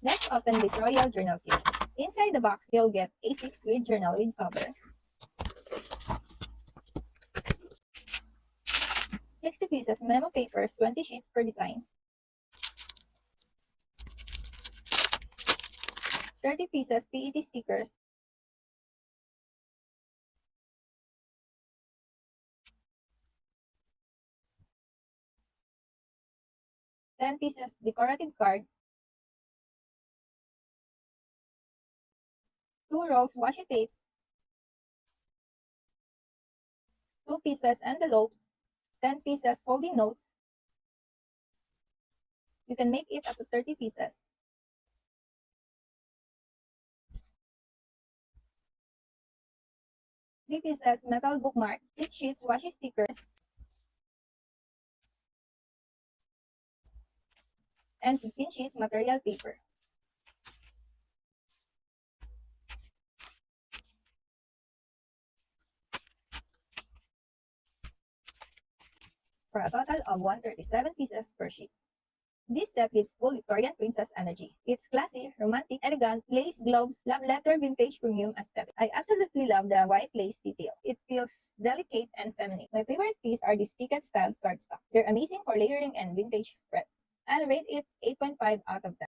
Let's open this Royal Journal kit. Inside the box, you'll get a 6-grid journal with cover, 60 pieces memo papers, 20 sheets per design, 30 pieces PET stickers, 10 pieces decorative card, 2 rolls washi tapes, 2 pieces envelopes, 10 pieces folding notes. You can make it up to 30 pieces. 3 pieces metal bookmarks, 6 sheets washi stickers, and 15 sheets material paper. For a total of 137 pieces per sheet. This set gives full Victorian princess energy. It's classy, romantic, elegant, lace, gloves, love letter, vintage, premium aesthetic. I absolutely love the white lace detail. It feels delicate and feminine. My favorite piece are these ticket style cardstock. They're amazing for layering and vintage spread. I'll rate it 8.5 out of 10.